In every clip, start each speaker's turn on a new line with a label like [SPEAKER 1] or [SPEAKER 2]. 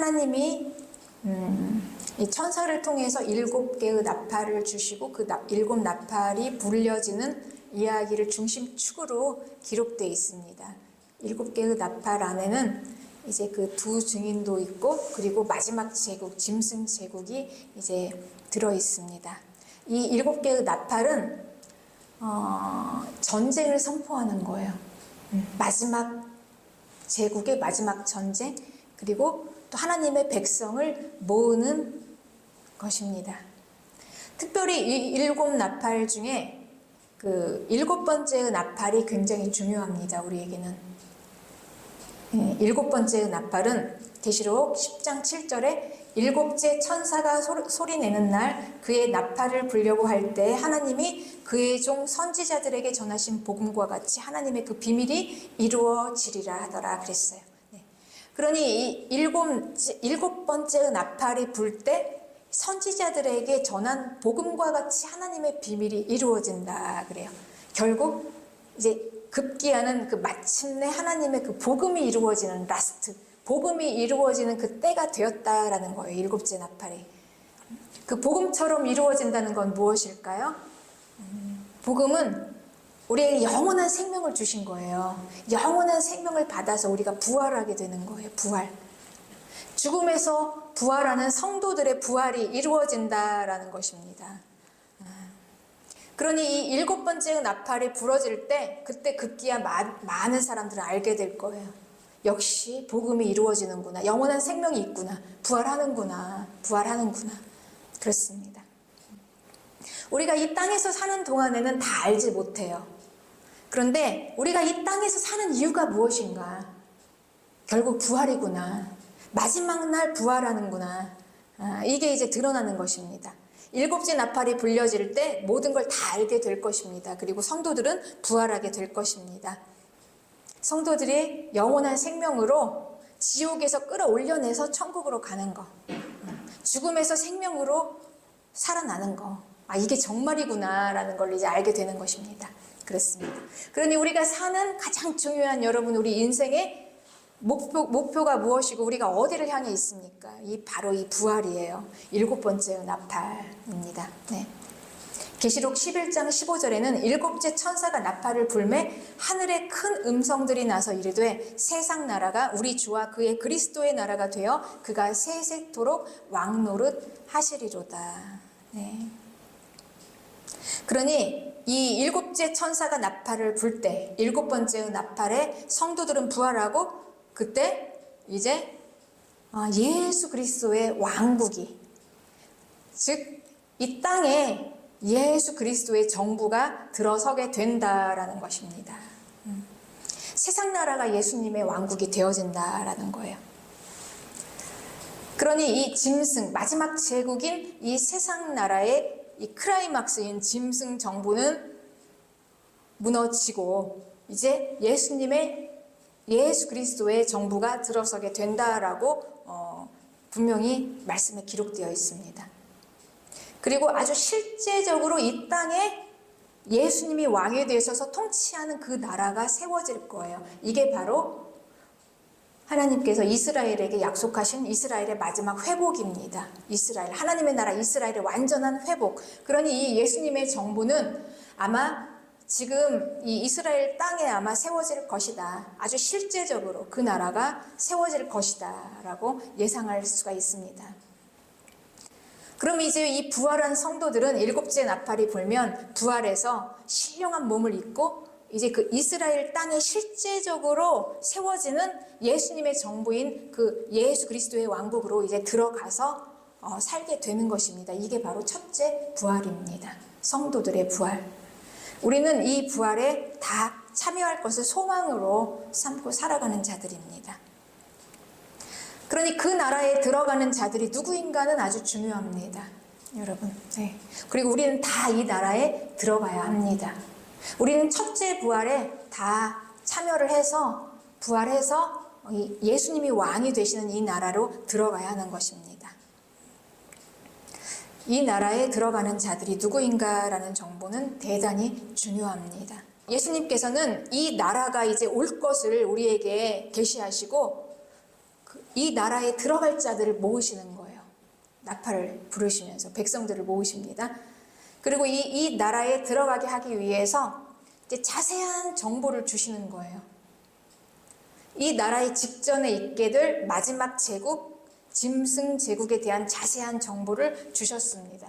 [SPEAKER 1] 하나님이 이 천사를 통해서 7개의 나팔을 주시고 그 7나팔이 불려지는 이야기를 중심축으로 기록되어 있습니다. 7개의 나팔 안에는 이제 그 두 증인도 있고 그리고 마지막 제국, 짐승 제국이 이제 들어 있습니다. 이 7개의 나팔은 전쟁을 선포하는 거예요. 마지막 제국의 마지막 전쟁, 그리고 또 하나님의 백성을 모으는 것입니다. 특별히 이 7나팔 중에 그 7번째의 나팔이 굉장히 중요합니다. 우리에게는 7번째의 나팔은 계시록 10장 7절에 7째 천사가 소리내는 날 그의 나팔을 불려고 할 때 하나님이 그의 종 선지자들에게 전하신 복음과 같이 하나님의 그 비밀이 이루어지리라 하더라 그랬어요. 그러니 이 7번째의 나팔이 불 때 선지자들에게 전한 복음과 같이 하나님의 비밀이 이루어진다 그래요. 결국 이제 급기야는 그 마침내 하나님의 그 복음이 이루어지는 라스트, 복음이 이루어지는 그 때가 되었다라는 거예요. 7째 나팔이. 그 복음처럼 이루어진다는 건 무엇일까요? 복음은 우리에게 영원한 생명을 주신 거예요. 영원한 생명을 받아서 우리가 부활하게 되는 거예요. 부활. 죽음에서 부활하는 성도들의 부활이 이루어진다라는 것입니다. 그러니 이 7번째 나팔이 부러질 때 그때 급기야 많은 사람들은 알게 될 거예요. 역시 복음이 이루어지는구나. 영원한 생명이 있구나. 부활하는구나. 그렇습니다. 우리가 이 땅에서 사는 동안에는 다 알지 못해요. 그런데 우리가 이 땅에서 사는 이유가 무엇인가? 결국 부활이구나. 마지막 날 부활하는구나. 이게 이제 드러나는 것입니다. 7째 나팔이 불려질 때 모든 걸 다 알게 될 것입니다. 그리고 성도들은 부활하게 될 것입니다. 성도들이 영원한 생명으로 지옥에서 끌어올려내서 천국으로 가는 거, 죽음에서 생명으로 살아나는 거, 이게 정말이구나 라는 걸 이제 알게 되는 것입니다. 그렇습니다. 그러니 우리가 사는 가장 중요한 여러분 우리 인생의 목표가 무엇이고 우리가 어디를 향해 있습니까? 바로 이 부활이에요. 7번째 나팔입니다. 네. 계시록 11장 15절에는 7째 천사가 나팔을 불매 하늘에 큰 음성들이 나서 이르되 세상 나라가 우리 주와 그의 그리스도의 나라가 되어 그가 세세토록 왕노릇 하시리로다. 네. 그러니 이 7째 천사가 나팔을 불 때 7번째 나팔에 성도들은 부활하고 그때 이제 예수 그리스도의 왕국이, 즉 이 땅에 예수 그리스도의 정부가 들어서게 된다라는 것입니다. 세상 나라가 예수님의 왕국이 되어진다라는 거예요. 그러니 이 짐승, 마지막 제국인 이 세상 나라의 이 클라이막스인 짐승 정부는 무너지고 이제 예수 그리스도의 정부가 들어서게 된다라고 분명히 말씀에 기록되어 있습니다. 그리고 아주 실제적으로 이 땅에 예수님이 왕이 되셔서 통치하는 그 나라가 세워질 거예요. 이게 바로 하나님께서 이스라엘에게 약속하신 이스라엘의 마지막 회복입니다. 이스라엘, 하나님의 나라 이스라엘의 완전한 회복. 그러니 이 예수님의 정부는 아마 지금 이 이스라엘 땅에 아마 세워질 것이다. 아주 실제적으로 그 나라가 세워질 것이다 라고 예상할 수가 있습니다. 그럼 이제 이 부활한 성도들은 7째 나팔이 불면 부활해서 신령한 몸을 입고 이제 그 이스라엘 땅에 실제적으로 세워지는 예수님의 정부인 그 예수 그리스도의 왕국으로 이제 들어가서 살게 되는 것입니다. 이게 바로 첫째 부활입니다. 성도들의 부활. 우리는 이 부활에 다 참여할 것을 소망으로 삼고 살아가는 자들입니다. 그러니 그 나라에 들어가는 자들이 누구인가는 아주 중요합니다. 여러분. 네. 그리고 우리는 다 이 나라에 들어가야 합니다. 우리는 첫째 부활에 다 참여를 해서 부활해서 예수님이 왕이 되시는 이 나라로 들어가야 하는 것입니다. 이 나라에 들어가는 자들이 누구인가라는 정보는 대단히 중요합니다. 예수님께서는 이 나라가 이제 올 것을 우리에게 계시하시고 이 나라에 들어갈 자들을 모으시는 거예요. 나팔을 부르시면서 백성들을 모으십니다. 그리고 이 나라에 들어가게 하기 위해서 이제 자세한 정보를 주시는 거예요. 이 나라의 직전에 있게 될 마지막 제국, 짐승 제국에 대한 자세한 정보를 주셨습니다.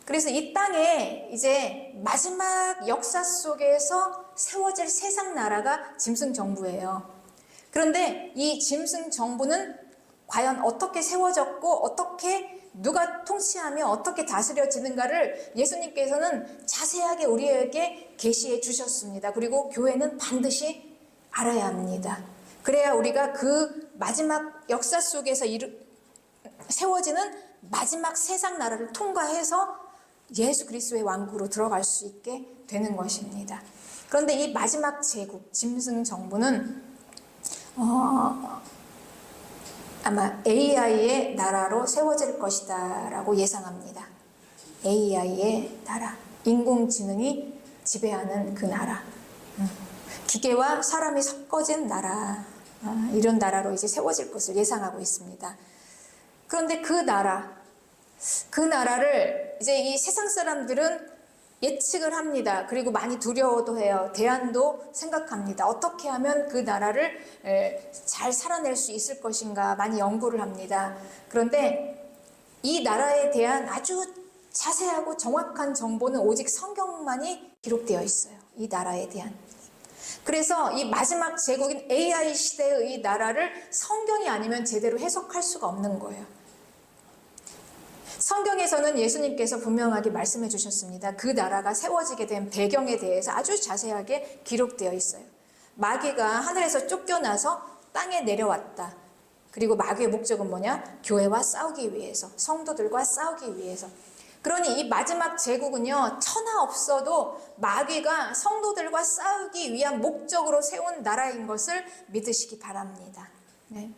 [SPEAKER 1] 그래서 이 땅에 이제 마지막 역사 속에서 세워질 세상 나라가 짐승 정부예요. 그런데 이 짐승 정부는 과연 어떻게 세워졌고 어떻게 누가 통치하며 어떻게 다스려지는가를 예수님께서는 자세하게 우리에게 계시해 주셨습니다. 그리고 교회는 반드시 알아야 합니다. 그래야 우리가 그 마지막 역사 속에서 세워지는 마지막 세상 나라를 통과해서 예수 그리스도의 왕국으로 들어갈 수 있게 되는 것입니다. 그런데 이 마지막 제국, 짐승 정부는 아마 AI의 나라로 세워질 것이다 라고 예상합니다. AI의 나라, 인공지능이 지배하는 그 나라, 기계와 사람이 섞어진 나라, 이런 나라로 이제 세워질 것을 예상하고 있습니다. 그런데 그 나라를 이제 이 세상 사람들은 예측을 합니다. 그리고 많이 두려워도 해요. 대안도 생각합니다. 어떻게 하면 그 나라를 잘 살아낼 수 있을 것인가 많이 연구를 합니다. 그런데 이 나라에 대한 아주 자세하고 정확한 정보는 오직 성경만이 기록되어 있어요. 이 나라에 대한. 그래서 이 마지막 제국인 AI 시대의 이 나라를 성경이 아니면 제대로 해석할 수가 없는 거예요. 성경에서는 예수님께서 분명하게 말씀해 주셨습니다. 그 나라가 세워지게 된 배경에 대해서 아주 자세하게 기록되어 있어요. 마귀가 하늘에서 쫓겨나서 땅에 내려왔다. 그리고 마귀의 목적은 뭐냐? 교회와 싸우기 위해서, 성도들과 싸우기 위해서. 그러니 이 마지막 제국은요, 천하 없어도 마귀가 성도들과 싸우기 위한 목적으로 세운 나라인 것을 믿으시기 바랍니다. 네.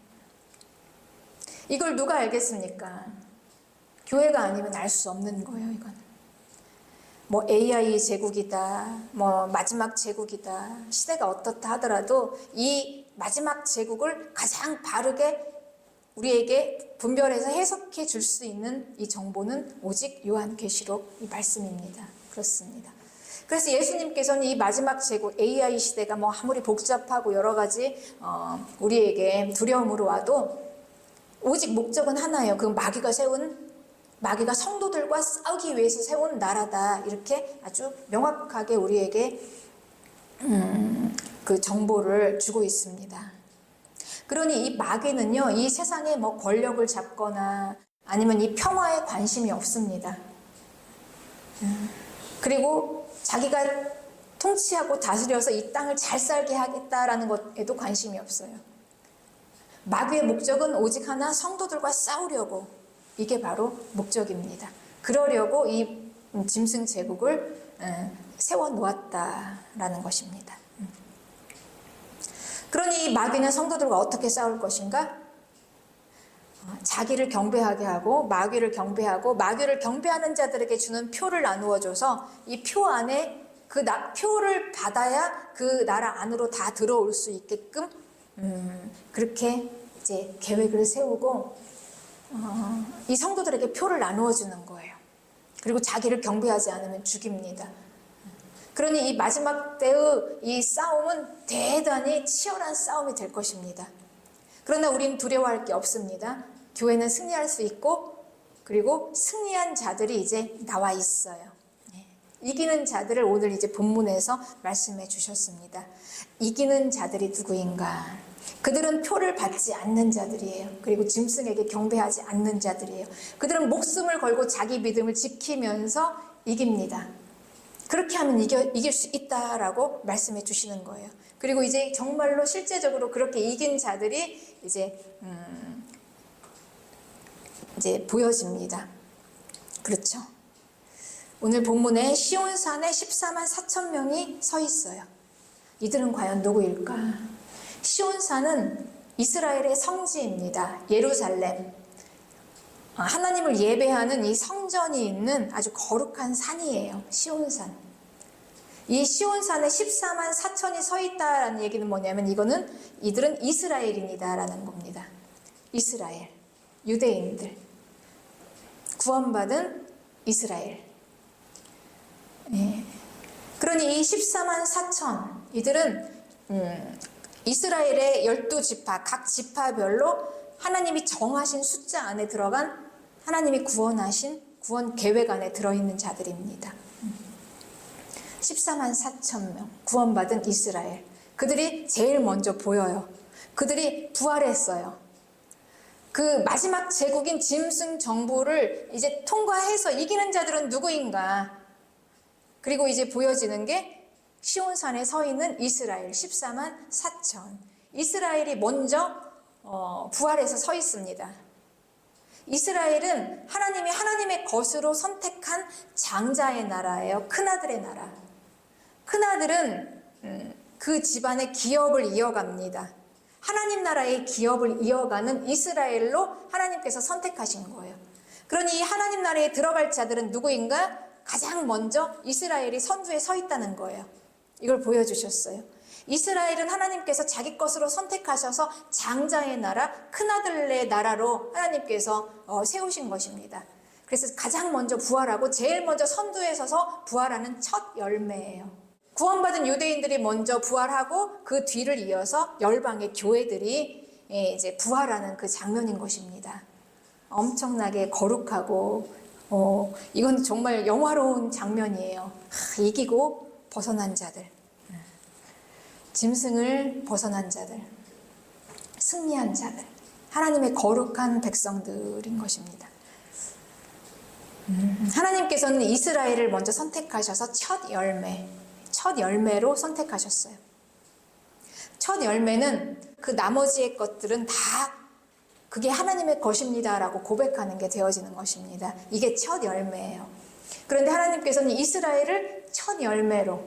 [SPEAKER 1] 이걸 누가 알겠습니까? 교회가 아니면 알 수 없는 거예요, 이거는. 뭐 AI 제국이다, 뭐 마지막 제국이다, 시대가 어떻다 하더라도 이 마지막 제국을 가장 바르게 우리에게 분별해서 해석해 줄 수 있는 이 정보는 오직 요한계시록 이 말씀입니다. 그렇습니다. 그래서 예수님께서는 이 마지막 제국 AI 시대가 뭐 아무리 복잡하고 여러 가지 우리에게 두려움으로 와도 오직 목적은 하나예요. 그 마귀가 성도들과 싸우기 위해서 세운 나라다. 이렇게 아주 명확하게 우리에게 그 정보를 주고 있습니다. 그러니 이 마귀는요, 이 세상에 뭐 권력을 잡거나 아니면 이 평화에 관심이 없습니다. 그리고 자기가 통치하고 다스려서 이 땅을 잘 살게 하겠다라는 것에도 관심이 없어요. 마귀의 목적은 오직 하나, 성도들과 싸우려고. 이게 바로 목적입니다. 그러려고 이 짐승 제국을 세워놓았다라는 것입니다. 그러니 이 마귀는 성도들과 어떻게 싸울 것인가? 자기를 경배하게 하고 마귀를 경배하고 마귀를 경배하는 자들에게 주는 표를 나누어줘서 이 표 안에 그 표를 받아야 그 나라 안으로 다 들어올 수 있게끔 그렇게 이제 계획을 세우고 이 성도들에게 표를 나누어 주는 거예요. 그리고 자기를 경배하지 않으면 죽입니다. 그러니 이 마지막 때의 이 싸움은 대단히 치열한 싸움이 될 것입니다. 그러나 우리는 두려워할 게 없습니다. 교회는 승리할 수 있고 그리고 승리한 자들이 이제 나와 있어요. 이기는 자들을 오늘 이제 본문에서 말씀해 주셨습니다. 이기는 자들이 누구인가? 그들은 표를 받지 않는 자들이에요. 그리고 짐승에게 경배하지 않는 자들이에요. 그들은 목숨을 걸고 자기 믿음을 지키면서 이깁니다. 그렇게 하면 이길 수 있다라고 말씀해 주시는 거예요. 그리고 이제 정말로 실제적으로 그렇게 이긴 자들이 이제 보여집니다. 그렇죠. 오늘 본문에 시온산에 14만 4천 명이 서 있어요. 이들은 과연 누구일까? 시온산은 이스라엘의 성지입니다. 예루살렘. 하나님을 예배하는 이 성전이 있는 아주 거룩한 산이에요. 시온산. 이 시온산에 14만 4천이 서 있다라는 얘기는 뭐냐면 이거는 이들은 이스라엘인이다라는 겁니다. 이스라엘, 유대인들, 구원받은 이스라엘. 예. 그러니 이 14만 4천 이들은 이스라엘의 12지파 각 지파별로 하나님이 정하신 숫자 안에 들어간 하나님이 구원하신 구원 계획 안에 들어있는 자들입니다. 14만 4천 명 구원받은 이스라엘. 그들이 제일 먼저 보여요. 그들이 부활했어요. 그 마지막 제국인 짐승 정부를 이제 통과해서 이기는 자들은 누구인가? 그리고 이제 보여지는 게 시온산에 서 있는 이스라엘 14만 4천. 이스라엘이 먼저 부활해서 서 있습니다. 이스라엘은 하나님이 하나님의 것으로 선택한 장자의 나라예요. 큰아들의 나라. 큰아들은 그 집안의 기업을 이어갑니다. 하나님 나라의 기업을 이어가는 이스라엘로 하나님께서 선택하신 거예요. 그러니 이 하나님 나라에 들어갈 자들은 누구인가? 가장 먼저 이스라엘이 선두에 서 있다는 거예요. 이걸 보여주셨어요. 이스라엘은 하나님께서 자기 것으로 선택하셔서 장자의 나라, 큰아들의 나라로 하나님께서 세우신 것입니다. 그래서 가장 먼저 부활하고 제일 먼저 선두에 서서 부활하는 첫 열매예요. 구원받은 유대인들이 먼저 부활하고 그 뒤를 이어서 열방의 교회들이 이제 부활하는 그 장면인 것입니다. 엄청나게 거룩하고 이건 정말 영화로운 장면이에요. 이기고 벗어난 자들, 짐승을 벗어난 자들, 승리한 자들, 하나님의 거룩한 백성들인 것입니다. 하나님께서는 이스라엘을 먼저 선택하셔서 첫 열매로 선택하셨어요. 첫 열매는 그 나머지의 것들은 다 그게 하나님의 것입니다라고 고백하는 게 되어지는 것입니다. 이게 첫 열매예요. 그런데 하나님께서는 이스라엘을 첫 열매로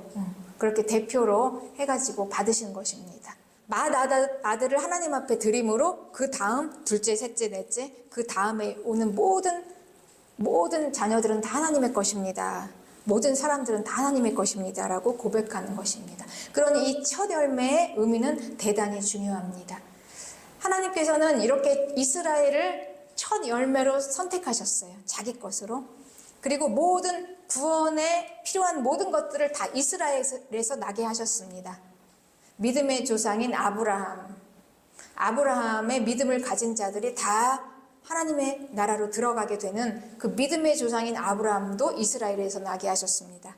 [SPEAKER 1] 그렇게 대표로 해가지고 받으신 것입니다. 아들을 하나님 앞에 드림으로 그 다음 둘째, 셋째, 넷째 그 다음에 오는 모든 자녀들은 다 하나님의 것입니다. 모든 사람들은 다 하나님의 것입니다. 라고 고백하는 것입니다. 그러니 이 첫 열매의 의미는 대단히 중요합니다. 하나님께서는 이렇게 이스라엘을 첫 열매로 선택하셨어요. 자기 것으로. 그리고 모든 구원에 필요한 모든 것들을 다 이스라엘에서 나게 하셨습니다. 믿음의 조상인 아브라함의 믿음을 가진 자들이 다 하나님의 나라로 들어가게 되는 그 믿음의 조상인 아브라함도 이스라엘에서 나게 하셨습니다.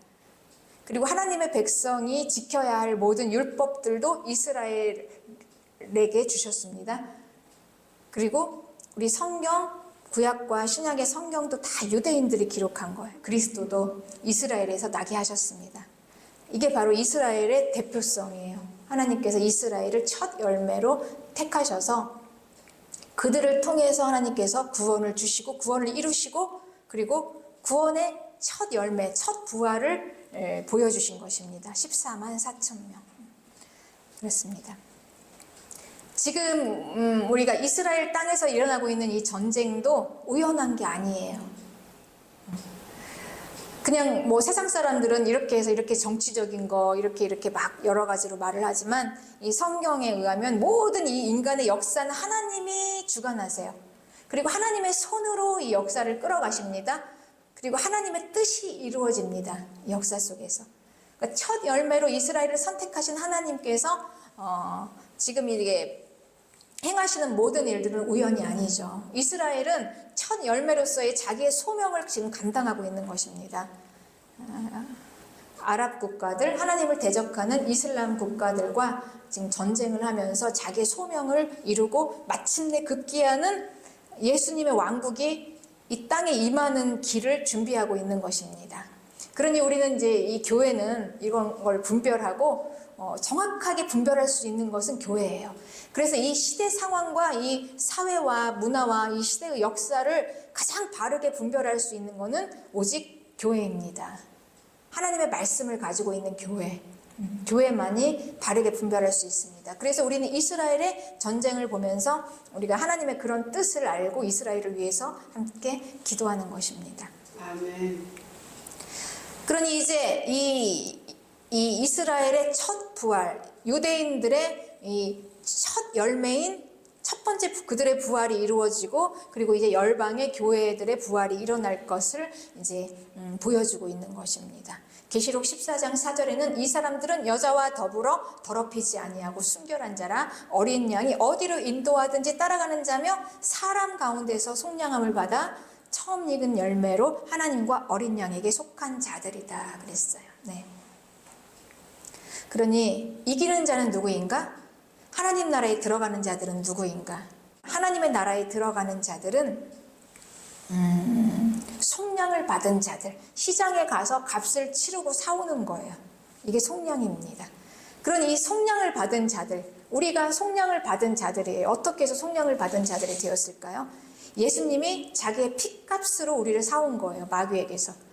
[SPEAKER 1] 그리고 하나님의 백성이 지켜야 할 모든 율법들도 이스라엘에게 주셨습니다. 그리고 우리 성경, 구약과 신약의 성경도 다 유대인들이 기록한 거예요. 그리스도도 이스라엘에서 나게 하셨습니다. 이게 바로 이스라엘의 대표성이에요. 하나님께서 이스라엘을 첫 열매로 택하셔서 그들을 통해서 하나님께서 구원을 주시고 구원을 이루시고 그리고 구원의 첫 열매, 첫 부활을 보여주신 것입니다. 14만 4천 명. 그렇습니다. 지금 우리가 이스라엘 땅에서 일어나고 있는 이 전쟁도 우연한 게 아니에요. 그냥 뭐 세상 사람들은 이렇게 해서 이렇게 정치적인 거 이렇게 막 여러 가지로 말을 하지만 이 성경에 의하면 모든 이 인간의 역사는 하나님이 주관하세요. 그리고 하나님의 손으로 이 역사를 끌어가십니다. 그리고 하나님의 뜻이 이루어집니다. 이 역사 속에서. 그러니까 첫 열매로 이스라엘을 선택하신 하나님께서 지금 이게 행하시는 모든 일들은 우연이 아니죠. 이스라엘은 첫 열매로서의 자기의 소명을 지금 감당하고 있는 것입니다. 아랍 국가들, 하나님을 대적하는 이슬람 국가들과 지금 전쟁을 하면서 자기의 소명을 이루고 마침내 급기야는 예수님의 왕국이 이 땅에 임하는 길을 준비하고 있는 것입니다. 그러니 우리는 이제 이 교회는 이런 걸 분별하고 정확하게 분별할 수 있는 것은 교회예요. 그래서 이 시대 상황과 이 사회와 문화와 이 시대의 역사를 가장 바르게 분별할 수 있는 것은 오직 교회입니다. 하나님의 말씀을 가지고 있는 교회. 교회만이 바르게 분별할 수 있습니다. 그래서 우리는 이스라엘의 전쟁을 보면서 우리가 하나님의 그런 뜻을 알고 이스라엘을 위해서 함께 기도하는 것입니다.
[SPEAKER 2] 아멘.
[SPEAKER 1] 그러니 이제 이 이 이스라엘의 첫 부활, 유대인들의 이 첫 열매인 첫 번째 그들의 부활이 이루어지고, 그리고 이제 열방의 교회들의 부활이 일어날 것을 이제 보여주고 있는 것입니다. 계시록 14장 4절에는 이 사람들은 여자와 더불어 더럽히지 아니하고 순결한 자라, 어린 양이 어디로 인도하든지 따라가는 자며 사람 가운데서 속량함을 받아 처음 익은 열매로 하나님과 어린 양에게 속한 자들이다 그랬어요. 네. 그러니 이기는 자는 누구인가? 하나님 나라에 들어가는 자들은 누구인가? 하나님의 나라에 들어가는 자들은 속량을 받은 자들, 시장에 가서 값을 치르고 사오는 거예요. 이게 속량입니다. 그러니 이 속량을 받은 자들, 우리가 속량을 받은 자들이에요. 어떻게 해서 속량을 받은 자들이 되었을까요? 예수님이 자기의 핏값으로 우리를 사온 거예요. 마귀에게서.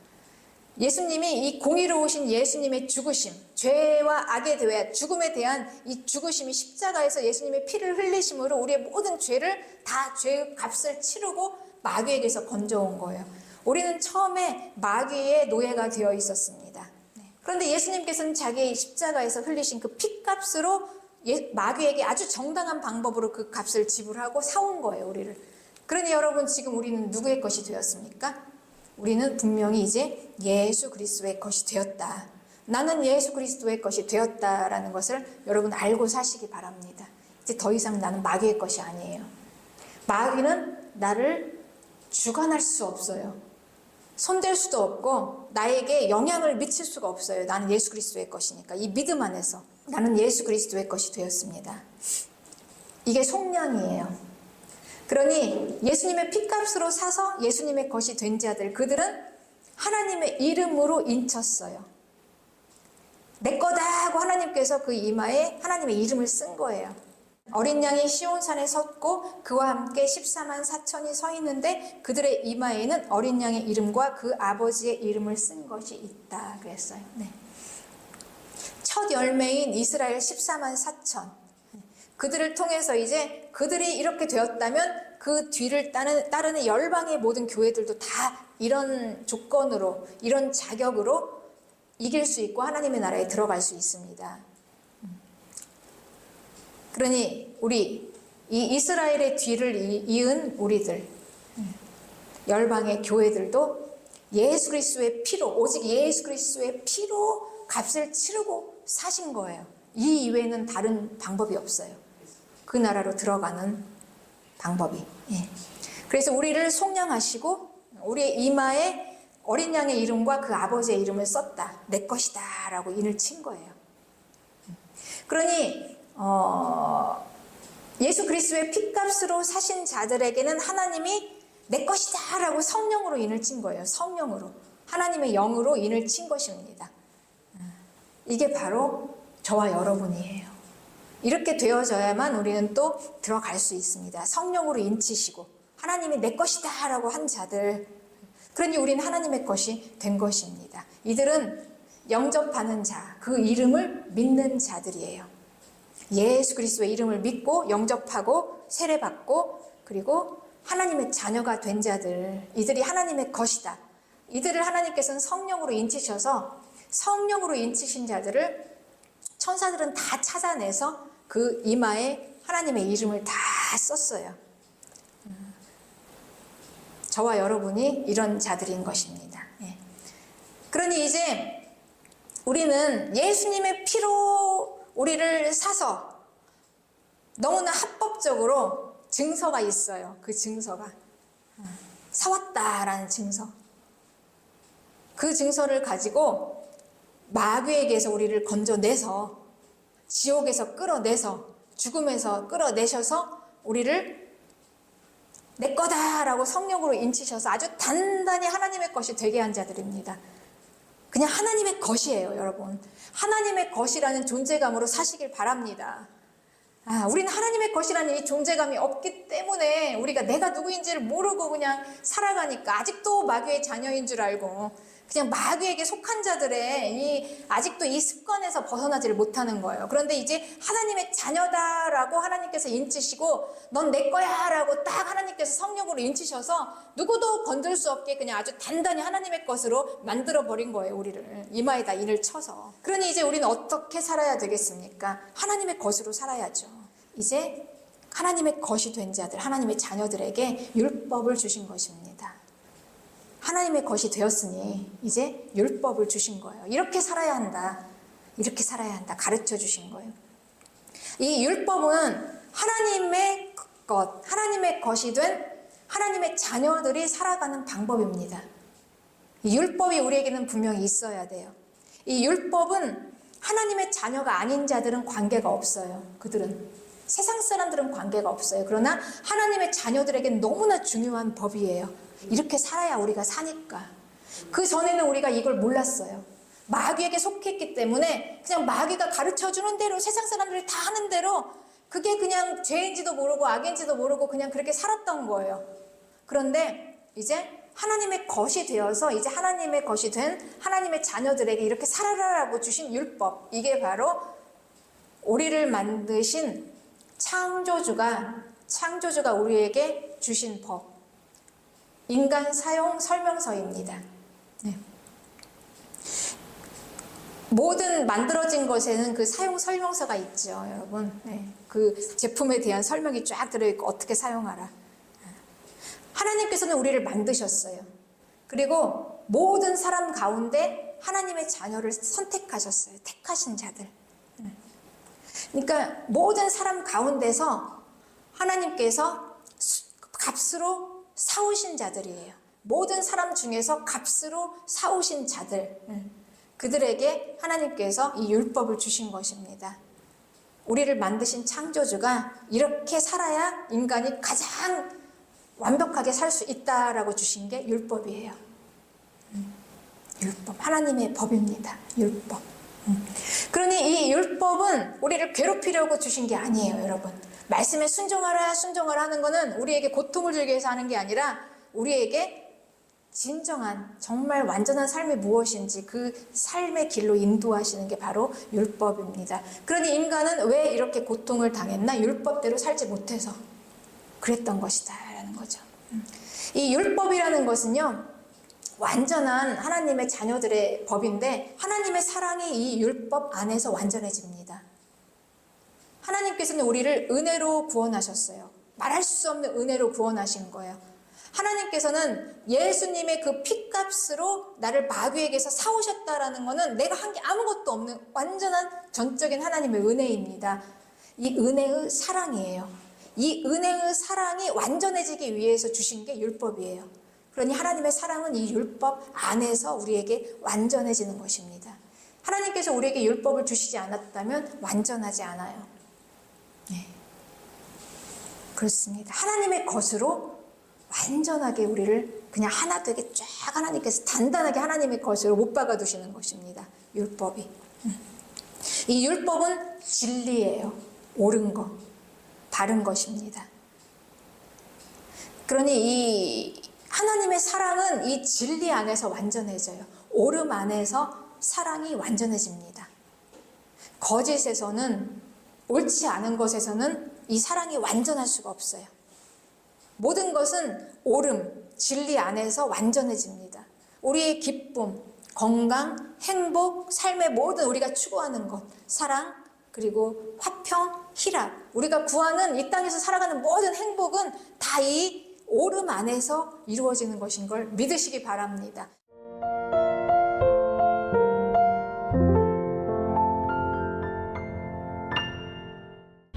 [SPEAKER 1] 예수님이 이 공의로우신 예수님의 죽으심, 죄와 악에 대한 죽음에 대한 이 죽으심이 십자가에서 예수님의 피를 흘리심으로 우리의 모든 죄를 다 죄의 값을 치르고 마귀에게서 건져온 거예요. 우리는 처음에 마귀의 노예가 되어 있었습니다. 그런데 예수님께서는 자기의 십자가에서 흘리신 그 핏값으로 마귀에게 아주 정당한 방법으로 그 값을 지불하고 사온 거예요, 우리를. 그러니 여러분, 지금 우리는 누구의 것이 되었습니까? 우리는 분명히 이제 예수 그리스도의 것이 되었다. 나는 예수 그리스도의 것이 되었다라는 것을 여러분 알고 사시기 바랍니다. 이제 더 이상 나는 마귀의 것이 아니에요. 마귀는 나를 주관할 수 없어요. 손댈 수도 없고 나에게 영향을 미칠 수가 없어요. 나는 예수 그리스도의 것이니까. 이 믿음 안에서 나는 예수 그리스도의 것이 되었습니다. 이게 속량이에요. 그러니 예수님의 핏값으로 사서 예수님의 것이 된 자들, 그들은 하나님의 이름으로 인쳤어요. 내 거다 하고 하나님께서 그 이마에 하나님의 이름을 쓴 거예요. 어린 양이 시온산에 섰고 그와 함께 14만 4천이 서 있는데 그들의 이마에는 어린 양의 이름과 그 아버지의 이름을 쓴 것이 있다 그랬어요. 네. 첫 열매인 이스라엘 14만 4천, 그들을 통해서 이제 그들이 이렇게 되었다면 그 뒤를 따르는 열방의 모든 교회들도 다 이런 조건으로, 이런 자격으로 이길 수 있고 하나님의 나라에 들어갈 수 있습니다. 그러니 우리 이 이스라엘의 뒤를 이은 우리들, 열방의 교회들도 예수 그리스도의 피로, 오직 예수 그리스도의 피로 값을 치르고 사신 거예요. 이 이외에는 다른 방법이 없어요. 그 나라로 들어가는 방법이. 그래서 우리를 속량하시고 우리의 이마에 어린 양의 이름과 그 아버지의 이름을 썼다. 내 것이다 라고 인을 친 거예요. 그러니 예수 그리스도의 핏값으로 사신 자들에게는 하나님이 내 것이다 라고 성령으로 인을 친 거예요. 성령으로. 하나님의 영으로 인을 친 것입니다. 이게 바로 저와 여러분이에요. 이렇게 되어져야만 우리는 또 들어갈 수 있습니다. 성령으로 인치시고 하나님이 내 것이다 라고 한 자들, 그러니 우리는 하나님의 것이 된 것입니다. 이들은 영접하는 자, 그 이름을 믿는 자들이에요. 예수 그리스도의 이름을 믿고 영접하고 세례받고 그리고 하나님의 자녀가 된 자들, 이들이 하나님의 것이다. 이들을 하나님께서는 성령으로 인치셔서 성령으로 인치신 자들을 천사들은 다 찾아내서 그 이마에 하나님의 이름을 다 썼어요. 저와 여러분이 이런 자들인 것입니다. 그러니 이제 우리는 예수님의 피로 우리를 사서 너무나 합법적으로 증서가 있어요. 그 증서가 사왔다라는 증서. 그 증서를 가지고 마귀에게서 우리를 건져내서 지옥에서 끌어내서 죽음에서 끌어내셔서 우리를 내 거다라고 성령으로 인치셔서 아주 단단히 하나님의 것이 되게 한 자들입니다. 그냥 하나님의 것이에요, 여러분. 하나님의 것이라는 존재감으로 사시길 바랍니다. 우리는 하나님의 것이라는 이 존재감이 없기 때문에 우리가 내가 누구인지를 모르고 그냥 살아가니까 아직도 마귀의 자녀인 줄 알고 그냥 마귀에게 속한 자들의 아직도 이 습관에서 벗어나지를 못하는 거예요. 그런데 이제 하나님의 자녀다라고 하나님께서 인치시고 넌 내 거야 라고 딱 하나님께서 성령으로 인치셔서 누구도 건들 수 없게 그냥 아주 단단히 하나님의 것으로 만들어버린 거예요. 우리를 이마에다 인을 쳐서. 그러니 이제 우리는 어떻게 살아야 되겠습니까? 하나님의 것으로 살아야죠. 이제 하나님의 것이 된 자들, 하나님의 자녀들에게 율법을 주신 것입니다. 하나님의 것이 되었으니 이제 율법을 주신 거예요. 이렇게 살아야 한다. 이렇게 살아야 한다. 가르쳐 주신 거예요. 이 율법은 하나님의 것, 하나님의 것이 된 하나님의 자녀들이 살아가는 방법입니다. 이 율법이 우리에게는 분명히 있어야 돼요. 이 율법은 하나님의 자녀가 아닌 자들은 관계가 없어요. 그들은 세상 사람들은 관계가 없어요. 그러나 하나님의 자녀들에게는 너무나 중요한 법이에요. 이렇게 살아야 우리가 사니까. 그 전에는 우리가 이걸 몰랐어요. 마귀에게 속했기 때문에 그냥 마귀가 가르쳐주는 대로 세상 사람들이 다 하는 대로 그게 그냥 죄인지도 모르고 악인지도 모르고 그냥 그렇게 살았던 거예요. 그런데 이제 하나님의 것이 되어서 이제 하나님의 것이 된 하나님의 자녀들에게 이렇게 살아라라고 주신 율법, 이게 바로 우리를 만드신 창조주가 우리에게 주신 법, 인간 사용 설명서입니다. 네. 모든 만들어진 것에는 그 사용 설명서가 있죠, 여러분. 네. 그 제품에 대한 설명이 쫙 들어있고 어떻게 사용하라. 하나님께서는 우리를 만드셨어요. 그리고 모든 사람 가운데 하나님의 자녀를 선택하셨어요. 택하신 자들. 그러니까 모든 사람 가운데서 하나님께서 값으로 사오신 자들이에요. 모든 사람 중에서 값으로 사오신 자들, 그들에게 하나님께서 이 율법을 주신 것입니다. 우리를 만드신 창조주가 이렇게 살아야 인간이 가장 완벽하게 살 수 있다라고 주신 게 율법이에요. 율법, 하나님의 법입니다. 율법. 그러니 이 율법은 우리를 괴롭히려고 주신 게 아니에요, 여러분. 말씀에 순종하라 하는 거는 우리에게 고통을 주기 위해서 하는 게 아니라 우리에게 진정한 정말 완전한 삶이 무엇인지 그 삶의 길로 인도하시는 게 바로 율법입니다. 그러니 인간은 왜 이렇게 고통을 당했나? 율법대로 살지 못해서 그랬던 것이다 라는 거죠. 이 율법이라는 것은요, 완전한 하나님의 자녀들의 법인데 하나님의 사랑이 이 율법 안에서 완전해집니다. 하나님께서는 우리를 은혜로 구원하셨어요. 말할 수 없는 은혜로 구원하신 거예요. 하나님께서는 예수님의 그 피값으로 나를 마귀에게서 사오셨다라는 것은 내가 한 게 아무것도 없는 완전한 전적인 하나님의 은혜입니다. 이 은혜의 사랑이에요. 이 은혜의 사랑이 완전해지기 위해서 주신 게 율법이에요. 그러니 하나님의 사랑은 이 율법 안에서 우리에게 완전해지는 것입니다. 하나님께서 우리에게 율법을 주시지 않았다면 완전하지 않아요. 네. 그렇습니다. 하나님의 것으로 완전하게 우리를 그냥 하나 되게 쫙 하나님께서 단단하게 하나님의 것으로 못 박아 두시는 것입니다. 율법이. 이 율법은 진리예요. 옳은 것, 바른 것입니다. 그러니 이 하나님의 사랑은 이 진리 안에서 완전해져요. 옳음 안에서 사랑이 완전해집니다. 거짓에서는, 옳지 않은 것에서는 이 사랑이 완전할 수가 없어요. 모든 것은 옳음, 진리 안에서 완전해집니다. 우리의 기쁨, 건강, 행복, 삶의 모든 우리가 추구하는 것, 사랑, 그리고 화평, 희락, 우리가 구하는 이 땅에서 살아가는 모든 행복은 다 이 옳음 안에서 이루어지는 것인 걸 믿으시기 바랍니다.